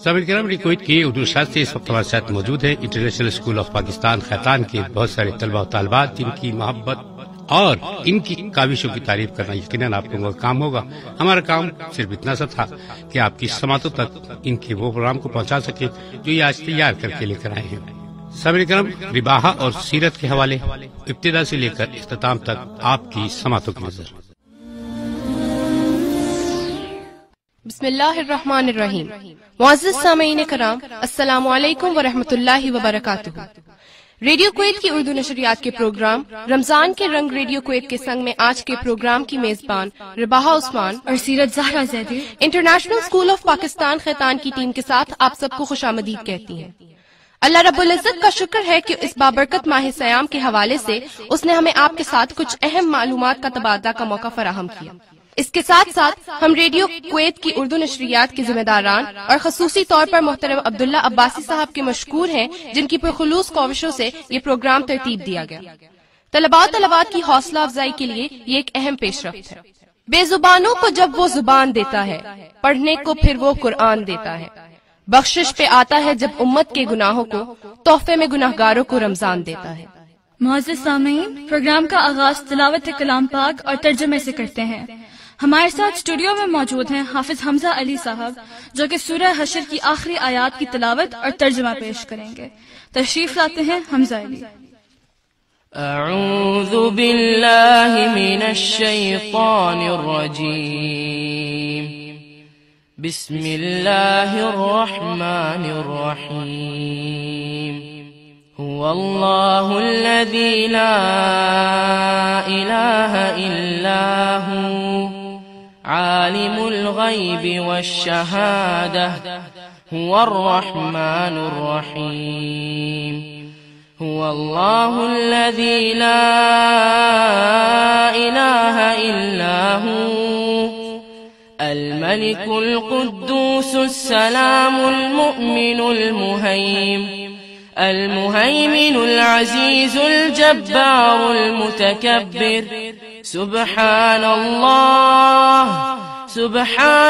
سامعین کرام، کویت کی اردو نشریات سے اس وقت ہمارے ساتھ موجود ہیں انٹرنیشنل اسکول آف پاکستان خیتان کے بہت سارے طلبہ و طالبات، جن کی محبت اور ان کی کاوشوں کی تعریف کرنا یقیناً آپ لوگوں کا کام ہوگا۔ ہمارا کام صرف اتنا سا تھا کہ آپ کی سماعتوں تک ان کے وہ پروگرام کو پہنچا سکے جو یہ آج تیار کر کے لے کر آئے ہیں۔ سامعین کرام، رباحہ اور سیرت کے حوالے ابتدا سے لے کر اختتام تک آپ کی سماعتوں کی نظر۔ بسم اللہ الرحمن الرحیم۔ معزز سامعین کرام، السلام علیکم ورحمۃ اللہ وبرکاتہ۔ ریڈیو کویت کی اردو نشریات کے پروگرام رمضان کے رنگ ریڈیو کویت کے سنگ میں آج کے پروگرام کی میزبان رباحہ عثمان اور Seerat Zahra Zaidi international school of Pakistan خیتان کی ٹیم کے ساتھ آپ سب کو خوش آمدید کہتی ہیں۔ اللہ رب العزت کا شکر ہے کہ اس بابرکت ماہ سیام کے حوالے سے اس نے ہمیں آپ کے ساتھ کچھ اہم معلومات کا تبادلہ کا موقع فراہم کیا۔ اس کے ساتھ ساتھ ہم ریڈیو کویت کی اردو نشریات کے ذمہ داران اور خصوصی طور پر محترم عبداللہ عباسی صاحب کے مشکور ہیں، جن کی پرخلوص کوششوں سے یہ پروگرام ترتیب دیا گیا۔ طلبات کی حوصلہ افزائی کے لیے یہ ایک اہم پیش رفت ہے۔ بے زبانوں کو جب وہ زبان دیتا ہے، پڑھنے کو پھر وہ قرآن دیتا ہے۔ بخشش پہ آتا ہے جب امت کے گناہوں کو، تحفے میں گناہگاروں کو رمضان دیتا ہے۔ معزز سامعین، پروگرام کا آغاز تلاوت کلام پاک اور ترجمے سے کرتے ہیں۔ ہمارے ساتھ اسٹوڈیو میں موجود ہیں حافظ حمزہ علی صاحب، جو کہ سورہ حشر کی آخری آیات کی تلاوت اور ترجمہ پیش کریں گے۔ تشریف لاتے ہیں حمزہ علی۔ اعوذ باللہ من الشیطان الرجیم، بسم اللہ الرحمن الرحیم، هو اللہ الذی لا الہ الا هو عالم الغیب والشہادہ، هو الرحمن الرحیم، هو اللہ الذی لا الہ الا هو الملك القدوس السلام المؤمن المهيمن العزيز الجبار المتكبر، سبحان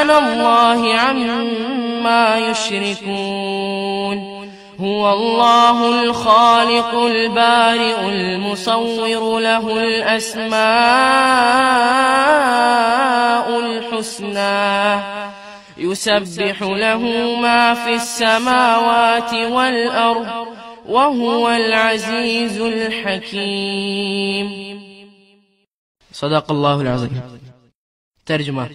الله عما يشركون، هو الله الخالق البارئ المصور، له الأسماء الحسنى، يسبح له ما في السماوات والأرض، وهو العزيز الحكيم۔ صدق اللہ العظیم۔ ترجمہ: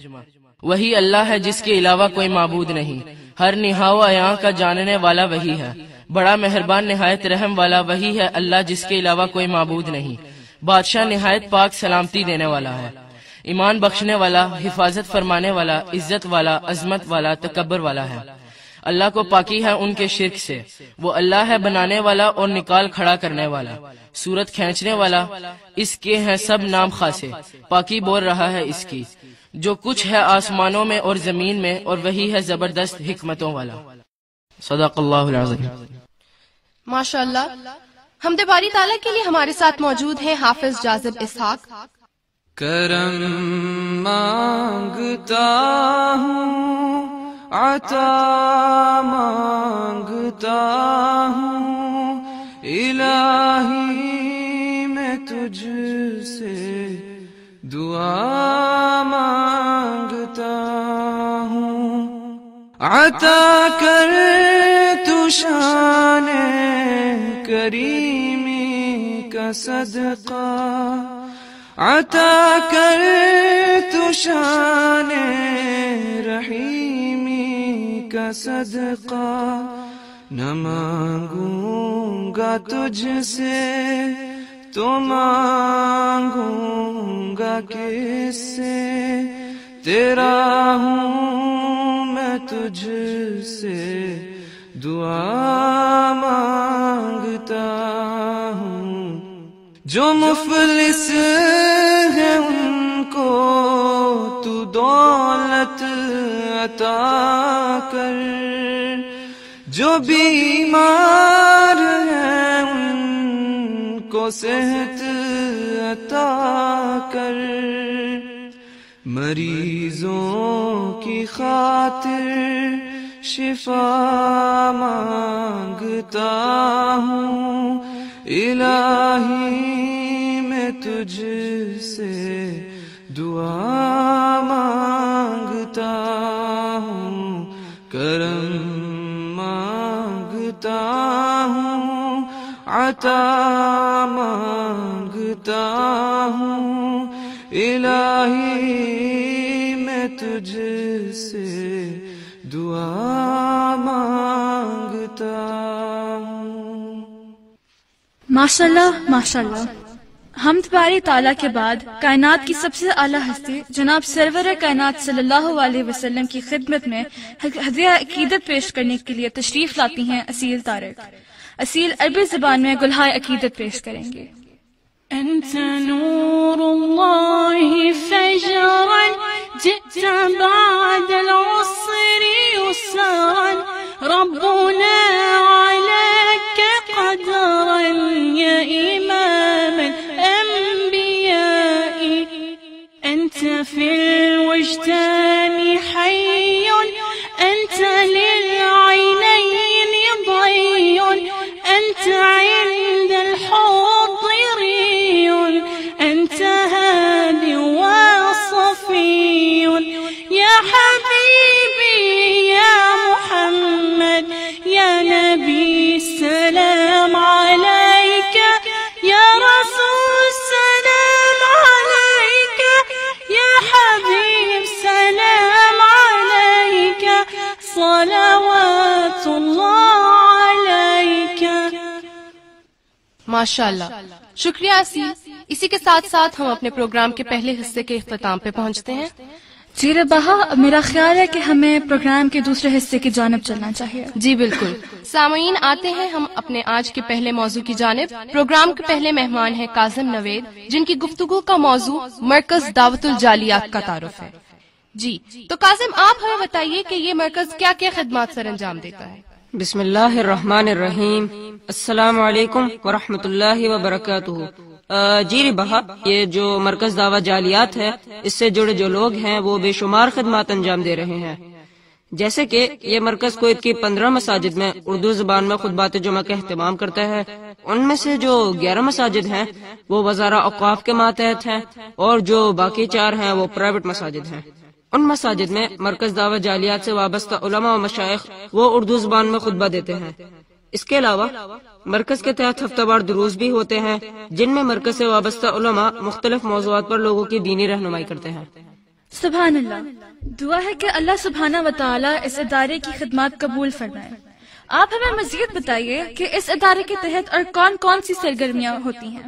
وہی اللہ ہے جس کے علاوہ کوئی معبود نہیں، ہر نہا و عیاں کا جاننے والا وہی ہے، بڑا مہربان نہایت رحم والا وہی ہے اللہ جس کے علاوہ کوئی معبود نہیں، بادشاہ نہایت پاک سلامتی دینے والا ہے، ایمان بخشنے والا، حفاظت فرمانے والا، عزت والا، عظمت والا، تکبر والا ہے۔ اللہ کو پاکی ہے ان کے شرک سے، وہ اللہ ہے بنانے والا اور نکال کھڑا کرنے والا، صورت کھینچنے والا، اس کے ہیں سب نام خاصے، پاکی بول رہا ہے اس کی، جو کچھ ہے آسمانوں میں اور زمین میں، اور وہی ہے زبردست حکمتوں والا۔ صدق اللہ العظیم۔ ماشاء اللہ۔ حمد باری تعالیٰ کے لیے ہمارے ساتھ موجود ہیں حافظ جاذب اسحاق۔ کرم مانگتا ہوں، عطا مانگتا ہوں، الہی میں تجھ سے دعا مانگتا ہوں، عطا کر تو شان کریمی کا صدقہ، عطا کر تو شان رحیمی کا صدقہ، نہ مانگوں گا تجھ سے تو مانگوں گا کس سے، تیرا ہوں میں تجھ سے دعا مانگتا ہوں، جو مفلس ہے ان کو تو دولت عطا کر، جو بیمار ہیں ان کو صحت عطا کر، مریضوں کی خاطر شفا مانگتا ہوں الہی میں تجھ سے دعا مانگتا ہوں کرم مانگتا ہوں عطا مانگتا ہوں الہی میں تجھ سے دعا مانگتا ہوں۔ ماشاءاللہ ماشاءاللہ، حمد باری تعالیٰ کے بعد کائنات کی سب سے اعلیٰ ہستی جناب سرور کائنات صلی اللہ علیہ وسلم کی خدمت میں ہدیہ عقیدت پیش کرنے کے لیے تشریف لاتی ہیں اسیل طارق۔ اسیل عربی زبان میں گلہائے عقیدت پیش کریں گے۔ أنت نور الله فجرا جئت بعد العسر يسرا ربنا عليك قدرا يا إمام الأنبياء أنت في الوجدان حي أنت للعينين ضي أنت عند الحوض أنت هادي وصفي يا حبيبي يا محمد يا نبي السلام عليك يا رسول سلام عليك يا حبيب سلام عليك صلوات الله عليك۔ ماشاءاللہ، شکریہ اسیل۔ اسی کے ساتھ ساتھ ہم اپنے پروگرام کے پہلے حصے کے اختتام پہ پہنچتے ہیں۔ جی رباہا، میرا خیال ہے کہ ہمیں پروگرام کے دوسرے حصے کی جانب چلنا چاہیے۔ جی بالکل۔ سامعین، آتے ہیں ہم اپنے آج کے پہلے موضوع کی جانب۔ پروگرام کے پہلے مہمان ہیں کاظم نوید، جن کی گفتگو کا موضوع مرکز دعوت الجالیات کا تعارف ہے۔ جی تو کاظم، آپ ہمیں بتائیے کہ یہ مرکز کیا کیا خدمات سر انجام دیتا ہے؟ بسم اللہ الرحمن الرحیم۔ السلام علیکم ورحمۃ اللہ وبرکاتہ۔ جی رباہا، یہ جو مرکز دعوت جالیات ہے، اس سے جڑے جو لوگ ہیں وہ بے شمار خدمات انجام دے رہے ہیں، جیسے کہ یہ مرکز کویت کی 15 مساجد میں اردو زبان میں خطبات جمعہ کا اہتمام کرتا ہے۔ ان میں سے جو 11 مساجد ہیں وہ وزارہ اوقاف کے ماتحت ہیں، اور جو باقی 4 ہیں وہ پرائیویٹ مساجد ہیں۔ ان مساجد میں مرکز دعوت جالیات سے وابستہ علماء و مشائخ وہ اردو زبان میں خطبہ دیتے ہیں۔ اس کے علاوہ مرکز کے تحت ہفتہ وار دروس بھی ہوتے ہیں، جن میں مرکز سے وابستہ علماء مختلف موضوعات پر لوگوں کی دینی رہنمائی کرتے ہیں۔ سبحان اللہ، دعا ہے کہ اللہ سبحانہ و تعالیٰ اس ادارے کی خدمات قبول فرمائے۔ آپ ہمیں مزید بتائیے کہ اس ادارے کے تحت اور کون کون سی سرگرمیاں ہوتی ہیں؟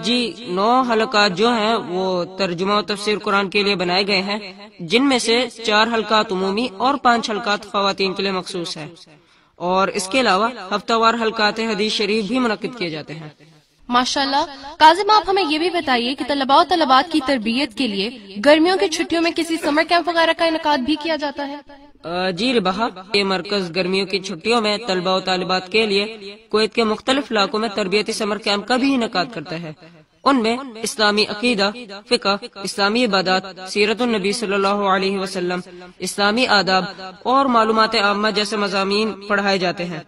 جی 9 حلقات جو ہیں وہ ترجمہ و تفسیر قرآن کے لیے بنائے گئے ہیں، جن میں سے 4 حلقات عمومی اور 5 حلقات خواتین کے لیے مخصوص ہیں، اور اس کے علاوہ ہفتہ وار حلقات حدیث شریف بھی منعقد کیے جاتے ہیں۔ ماشاءاللہ۔ کاظم، آپ ہمیں یہ بھی بتائیے کہ طلباء و طالبات کی تربیت کے لیے گرمیوں کی چھٹیوں میں کسی سمر کیمپ وغیرہ کا انعقاد بھی کیا جاتا ہے؟ جی رباہا، یہ مرکز گرمیوں کی چھٹیوں میں طلباء و طالبات کے لیے کویت کے مختلف علاقوں میں تربیتی سمر کیمپ کا بھی انعقاد کرتا ہے۔ ان میں اسلامی عقیدہ، فقہ، اسلامی عبادات، سیرت النبی صلی اللہ علیہ وسلم، اسلامی آداب اور معلومات عامہ جیسے مضامین پڑھائے جاتے ہیں،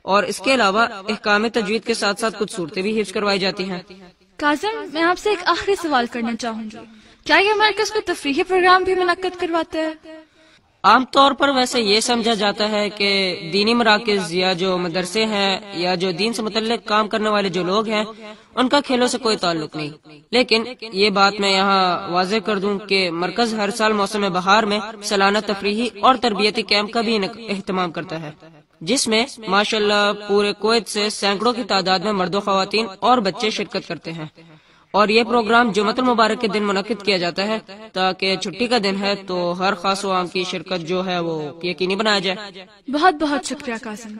اور اس کے علاوہ احکام تجوید کے ساتھ ساتھ کچھ صورتیں بھی حفظ کروائی جاتی ہیں۔ کاظم، میں آپ سے ایک آخری سوال کرنا چاہوں گی، کیا یہ مرکز کو تفریحی پروگرام بھی منعقد کرواتا ہے؟ عام طور پر ویسے یہ سمجھا جاتا ہے کہ دینی مراکز یا جو مدرسے ہیں یا جو دین سے متعلق کام کرنے والے جو لوگ ہیں ان کا کھیلوں سے کوئی تعلق نہیں، لیکن یہ بات میں یہاں واضح کر دوں کہ مرکز ہر سال موسم بہار میں سالانہ تفریحی اور تربیتی کیمپ کا بھی اہتمام کرتا ہے، جس میں ماشاءاللہ پورے کویت سے سینکڑوں کی تعداد میں مرد و خواتین اور بچے شرکت کرتے ہیں، اور یہ پروگرام جمعۃ المبارک کے دن منعقد کیا جاتا ہے تاکہ چھٹی کا دن ہے تو ہر خاص و عام کی شرکت جو ہے وہ یقینی بنایا جائے۔ بہت بہت شکریہ کاظم۔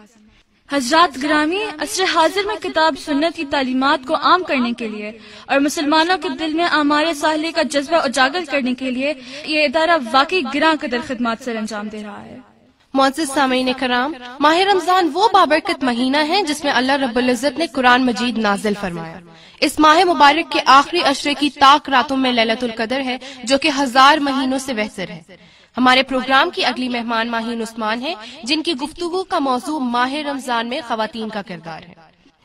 حضرات گرامی، عصر حاضر میں کتاب سنت کی تعلیمات کو عام کرنے کے لیے اور مسلمانوں کے دل میں اعمال صالحہ کا جذبہ اجاگر کرنے کے لیے یہ ادارہ واقعی گراں قدر خدمات سر انجام دے رہا ہے۔ معزز سامعین کرام، ماہ رمضان وہ بابرکت مہینہ ہے جس میں اللہ رب العزت نے قرآن مجید نازل فرمایا۔ اس ماہ مبارک کے آخری عشرے کی تاک راتوں میں لیلۃ القدر ہے، جو کہ 1000 مہینوں سے بہتر ہے۔ ہمارے پروگرام کی اگلی مہمان ماہین عثمان ہے، جن کی گفتگو کا موضوع ماہ رمضان میں خواتین کا کردار ہے۔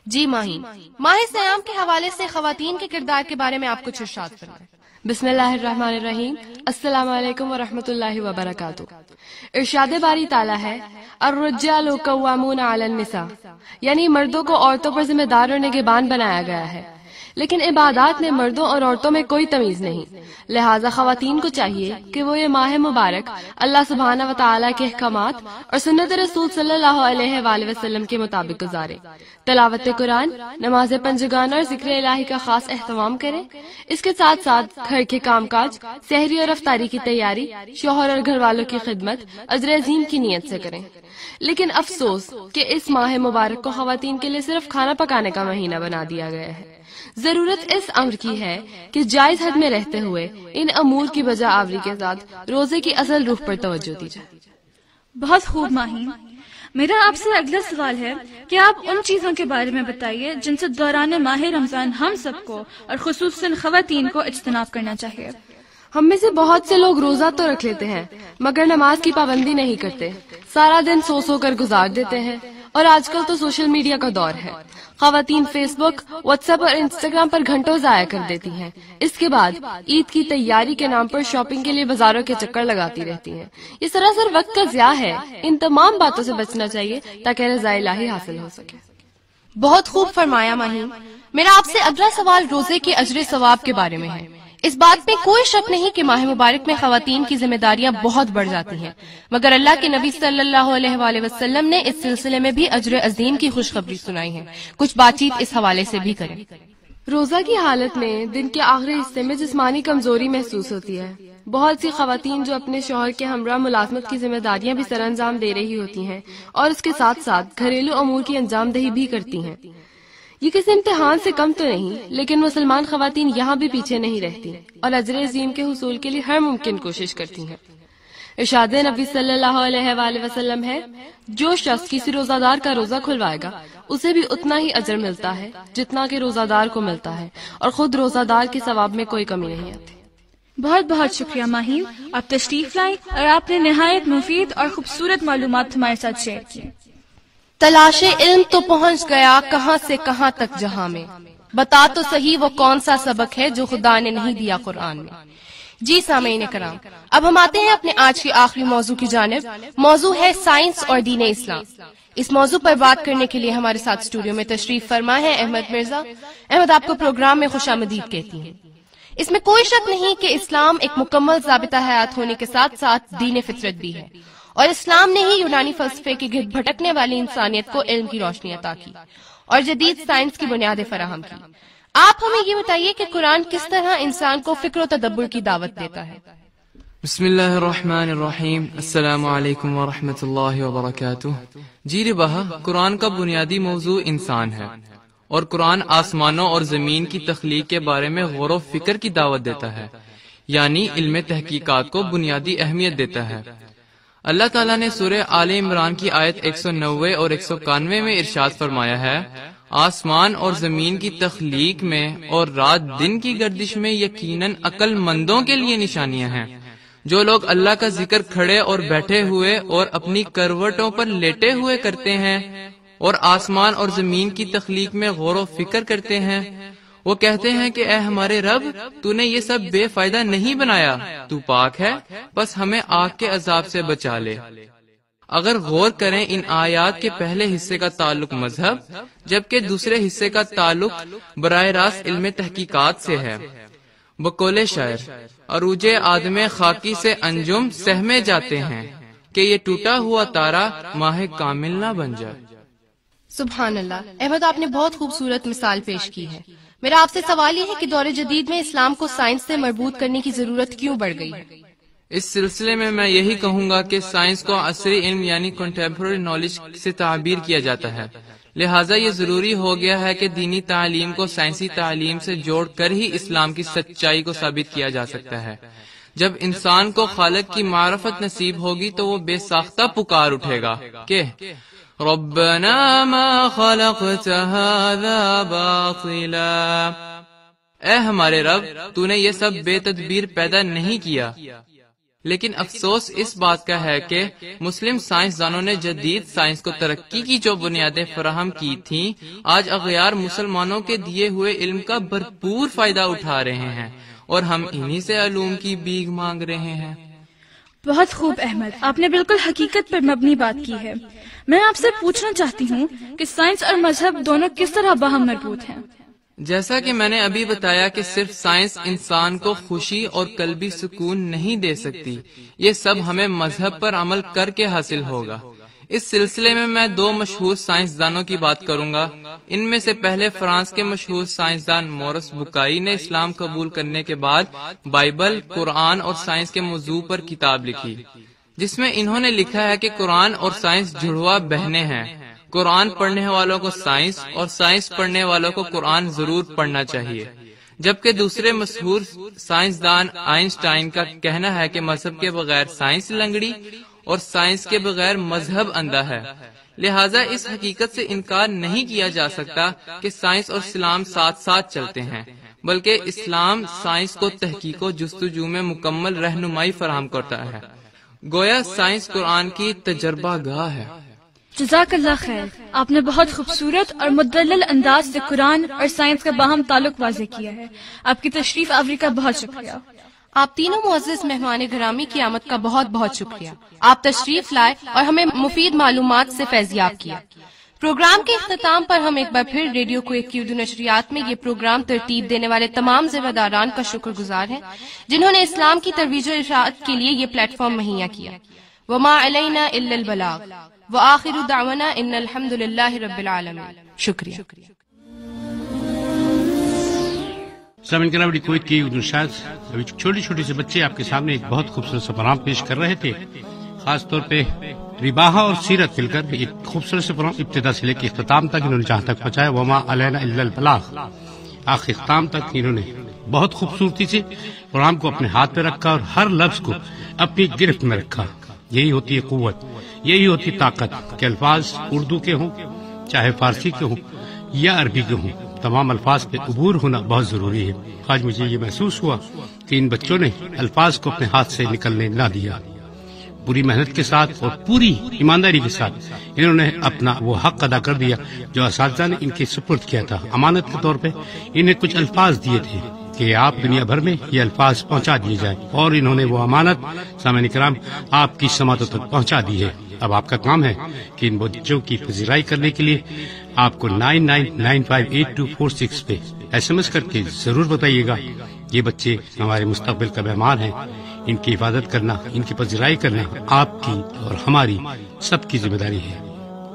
جی ماہین، ماہ سیام کے حوالے سے خواتین کے کردار کے بارے میں آپ کچھ ارشاد فرمائیں۔ بسم اللہ الرحمن الرحیم، السلام علیکم ورحمۃ اللہ وبرکاتہ۔ ارشاد باری تعالیٰ ہے، الرجال قوامون علی النساء، یعنی مردوں کو عورتوں پر ذمہ دار اور نگہبان بنایا گیا ہے، لیکن عبادات میں مردوں اور عورتوں میں کوئی تمیز نہیں، لہٰذا خواتین کو چاہیے کہ وہ یہ ماہ مبارک اللہ سبحانہ و تعالیٰ کے احکامات اور سنت رسول صلی اللہ علیہ وآلہ وسلم کے مطابق گزارے، تلاوت قرآن، نماز پنجگانہ اور ذکر الہی کا خاص اہتمام کریں، اس کے ساتھ ساتھ گھر کے کام کاج، سحری اور افطاری کی تیاری، شوہر اور گھر والوں کی خدمت اجر عظیم کی نیت سے کریں۔ لیکن افسوس کہ اس ماہ مبارک کو خواتین کے لیے صرف کھانا پکانے کا مہینہ بنا دیا گیا ہے۔ ضرورت اس امر کی ہے کہ جائز حد میں رہتے ہوئے ان امور کی بجا آوری کے ساتھ روزے کی اصل روح پر توجہ دی جائے۔ بہت خوب ماہین، میرا آپ سے اگلا سوال ہے کہ آپ ان چیزوں کے بارے میں بتائیے جن سے دوران ماہ رمضان ہم سب کو اور خصوصاً خواتین کو اجتناب کرنا چاہیے۔ ہم میں سے بہت سے لوگ روزہ تو رکھ لیتے ہیں مگر نماز کی پابندی نہیں کرتے، سارا دن سو کر گزار دیتے ہیں، اور آج کل تو سوشل میڈیا کا دور ہے، خواتین فیس بک، واٹس ایپ اور انسٹاگرام پر گھنٹوں ضائع کر دیتی ہیں، اس کے بعد عید کی تیاری کے نام پر شاپنگ کے لیے بازاروں کے چکر لگاتی رہتی ہیں۔ یہ سراسر وقت کا ضیاع ہے، ان تمام باتوں سے بچنا چاہیے تاکہ رضا الہی حاصل ہو سکے۔ بہت خوب فرمایا ماہین۔ میرا آپ سے اگلا سوال روزے کے اجر ثواب کے بارے میں ہے۔ اس بات میں کوئی شک نہیں کہ ماہ مبارک میں خواتین کی ذمہ داریاں بہت بڑھ جاتی ہیں، مگر اللہ کے نبی صلی اللہ علیہ وآلہ وسلم نے اس سلسلے میں بھی اجر عظیم کی خوشخبری سنائی ہے۔ کچھ بات چیت اس حوالے سے بھی کریں۔ روزہ کی حالت میں دن کے آخری حصے میں جسمانی کمزوری محسوس ہوتی ہے۔ بہت سی خواتین جو اپنے شوہر کے ہمراہ ملازمت کی ذمہ داریاں بھی سر انجام دے رہی ہوتی ہیں اور اس کے ساتھ ساتھ گھریلو امور کی انجام دہی بھی کرتی ہیں۔ یہ کسی امتحان سے کم تو نہیں، لیکن مسلمان خواتین یہاں بھی پیچھے نہیں رہتی اور اجر عظیم کے حصول کے لیے ہر ممکن کوشش کرتی ہیں۔ ارشاد نبی صلی اللہ علیہ وآلہ وسلم ہے، جو شخص کسی روزہ دار کا روزہ کھلوائے گا اسے بھی اتنا ہی اجر ملتا ہے جتنا کہ روزہ دار کو ملتا ہے، اور خود روزہ دار کے ثواب میں کوئی کمی نہیں آتی۔ بہت بہت شکریہ ماہین، آپ تشریف لائیں اور آپ نے نہایت مفید اور خوبصورت معلومات ہمارے ساتھ شیئر کی۔ تلاش علم تو پہنچ گیا کہاں سے کہاں تک جہاں میں، بتا تو صحیح وہ کون سا سبق ہے جو خدا نے نہیں دیا قرآن میں۔ جی سامعین کرام، اب ہم آتے ہیں اپنے آج کے آخری موضوع کی جانب۔ موضوع ہے سائنس اور دین اسلام۔ اس موضوع پر بات کرنے کے لیے ہمارے ساتھ اسٹوڈیو میں تشریف فرما ہے احمد مرزا۔ احمد آپ کو پروگرام میں خوش آمدید کہتی ہیں۔ اس میں کوئی شک نہیں کہ اسلام ایک مکمل ضابطہ حیات ہونے کے ساتھ ساتھ دین فطرت بھی ہے، اور اسلام نے ہی یونانی فلسفے کی گرد بھٹکنے والی انسانیت کو علم کی روشنی عطا کی اور جدید سائنس کی بنیادیں فراہم کی۔ آپ ہمیں یہ بتائیے کہ قرآن کس طرح انسان کو فکر و تدبر کی دعوت دیتا ہے۔ بسم اللہ الرحمن الرحیم، السلام علیکم ورحمۃ اللہ وبرکاتہ۔ جی ربا، قرآن کا بنیادی موضوع انسان ہے، اور قرآن آسمانوں اور زمین کی تخلیق کے بارے میں غور و فکر کی دعوت دیتا ہے، یعنی علم تحقیقات کو بنیادی اہمیت دیتا ہے۔ اللہ تعالیٰ نے سورہ آل عمران کی آیت 190 اور 191 میں ارشاد فرمایا ہے، آسمان اور زمین کی تخلیق میں اور رات دن کی گردش میں یقیناً عقل مندوں کے لیے نشانیاں ہیں۔ جو لوگ اللہ کا ذکر کھڑے اور بیٹھے ہوئے اور اپنی کروٹوں پر لیٹے ہوئے کرتے ہیں اور آسمان اور زمین کی تخلیق میں غور و فکر کرتے ہیں، وہ کہتے ہیں کہ اے ہمارے رب، تو نے یہ سب بے فائدہ نہیں بنایا، تو پاک ہے، بس ہمیں آگ کے عذاب سے بچا لے۔ اگر غور کریں، ان آیات کے پہلے حصے کا تعلق مذہب جبکہ دوسرے حصے کا تعلق براہ راست علم تحقیقات سے ہے۔ بقول شاعر، عروج آدم خاکی سے انجم سہمے جاتے ہیں کہ یہ ٹوٹا ہوا تارا ماہ کامل نہ بن جائے۔ سبحان اللہ۔ احمد، آپ نے بہت خوبصورت مثال پیش کی ہے۔ میرا آپ سے سوال یہ ہے کہ دور جدید میں اسلام کو سائنس سے مربوط کرنے کی ضرورت کیوں بڑھ گئی ہے؟ اس سلسلے میں میں یہی کہوں گا کہ سائنس کو عصری علم یعنی کنٹمپرری نالج سے تعبیر کیا جاتا ہے، لہٰذا یہ ضروری ہو گیا ہے کہ دینی تعلیم کو سائنسی تعلیم سے جوڑ کر ہی اسلام کی سچائی کو ثابت کیا جا سکتا ہے۔ جب انسان کو خالق کی معرفت نصیب ہوگی تو وہ بے ساختہ پکار اٹھے گا کہ ربنا ما خلقت هذا باطلا، اے ہمارے رب، تو نے یہ سب بے تدبیر پیدا نہیں کیا۔ لیکن افسوس اس بات کا ہے کہ مسلم سائنسدانوں نے جدید سائنس کو ترقی کی جو بنیادیں فراہم کی تھیں، آج اغیار مسلمانوں کے دیے ہوئے علم کا بھرپور فائدہ اٹھا رہے ہیں اور ہم انہی سے علوم کی بھیک مانگ رہے ہیں۔ بہت خوب احمد، آپ نے بالکل حقیقت پر مبنی بات کی ہے۔ میں آپ سے پوچھنا چاہتی ہوں کہ سائنس اور مذہب دونوں کس طرح باہم مربوط ہیں؟ جیسا کہ میں نے ابھی بتایا کہ صرف سائنس انسان کو خوشی اور قلبی سکون نہیں دے سکتی، یہ سب ہمیں مذہب پر عمل کر کے حاصل ہوگا۔ اس سلسلے میں میں دو مشہور سائنسدانوں کی بات کروں گا۔ ان میں سے پہلے فرانس کے مشہور سائنسدان مورس بکائی نے اسلام قبول کرنے کے بعد بائبل، قرآن اور سائنس کے موضوع پر کتاب لکھی، جس میں انہوں نے لکھا ہے کہ قرآن اور سائنس جڑواں بہنیں ہیں۔ قرآن پڑھنے والوں کو سائنس اور سائنس پڑھنے والوں کو قرآن ضرور پڑھنا چاہیے، جبکہ دوسرے مشہور سائنسدان آئنسٹائن کا کہنا ہے کہ مذہب کے بغیر سائنس لنگڑی اور سائنس کے بغیر مذہب اندھا ہے۔ لہٰذا اس حقیقت سے انکار نہیں کیا جا سکتا کہ سائنس اور اسلام ساتھ ساتھ چلتے ہیں، بلکہ اسلام سائنس کو تحقیق و جستجو میں مکمل رہنمائی فراہم کرتا ہے، گویا سائنس قرآن کی تجربہ گاہ ہے۔ جزاک اللہ خیر، آپ نے بہت خوبصورت اور مدلل انداز سے قرآن اور سائنس کا باہم تعلق واضح کیا ہے۔ آپ کی تشریف آوری کا بہت شکریہ۔ آپ تینوں معزز مہمان گرامی کی آمد کا بہت بہت شکریہ۔ آپ تشریف لائے اور ہمیں مفید معلومات سے فیضیاب کیا۔ پروگرام کے اختتام پر ہم ایک بار پھر ریڈیو کویت کی اردو نشریات میں یہ پروگرام ترتیب دینے والے تمام ذمہ داران کا شکر گزار ہیں جنہوں نے اسلام کی ترویج و اشاعت کے لیے یہ پلیٹ فارم مہیا کیا۔ وما علینا الا البلاغ وآخر دعوانا ان الحمد للہ رب العالمین۔ شکریہ۔ سامعین کرام، کویت کی اردو نشریات ابھی چھوٹے چھوٹے سے بچے آپ کے سامنے ایک بہت خوبصورت سا پروگرام پیش کر رہے تھے، خاص طور پہ رباحہ اور سیرت مل کر ایک خوبصورت سے پروگرام ابتدا سے لے کے اختتام تک انہوں نے جہاں تک پہنچایا، وما علینا الا البلاغ، آخر اختتام تک انہوں نے بہت خوبصورتی سے پروگرام کو اپنے ہاتھ پہ رکھا اور ہر لفظ کو اپنی گرفت میں رکھا۔ یہی ہوتی ہے قوت، یہی ہوتی طاقت کہ الفاظ اردو کے ہوں چاہے فارسی کے ہوں یا عربی کے ہوں، تمام الفاظ پہ عبور ہونا بہت ضروری ہے۔ آج مجھے یہ محسوس ہوا کہ ان بچوں نے الفاظ کو اپنے ہاتھ سے نکلنے نہ دیا، پوری محنت کے ساتھ اور پوری ایمانداری کے ساتھ انہوں نے اپنا وہ حق ادا کر دیا جو اساتذہ نے ان کے سپرد کیا تھا۔ امانت کے طور پہ انہیں کچھ الفاظ دیے تھے کہ آپ دنیا بھر میں یہ الفاظ پہنچا دیے جائیں، اور انہوں نے وہ امانت سامعین کرام آپ کی سماعتوں تک پہنچا دی ہے۔ اب آپ کا کام ہے کہ ان بچوں کی پذیرائی کرنے کے لیے آپ کو 99958246 پہ SMS کر کے ضرور بتائیے گا۔ یہ بچے ہمارے مستقبل کا مہمان ہیں، ان کی حفاظت کرنا، ان کی پذیرائی کرنا آپ کی اور ہماری سب کی ذمہ داری ہے۔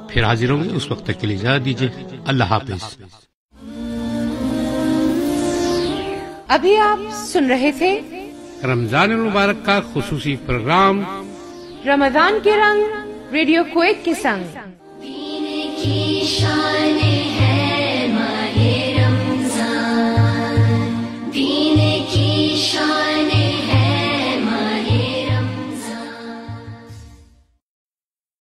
پھر حاضر ہوں گے، اس وقت تک کے لیے اجازت دیجیے۔ اللہ حافظ۔ ابھی آپ سن رہے تھے رمضان المبارک کا خصوصی پروگرام رمضان کے رنگ ریڈیو کویت کے سنگ۔ دین کی شان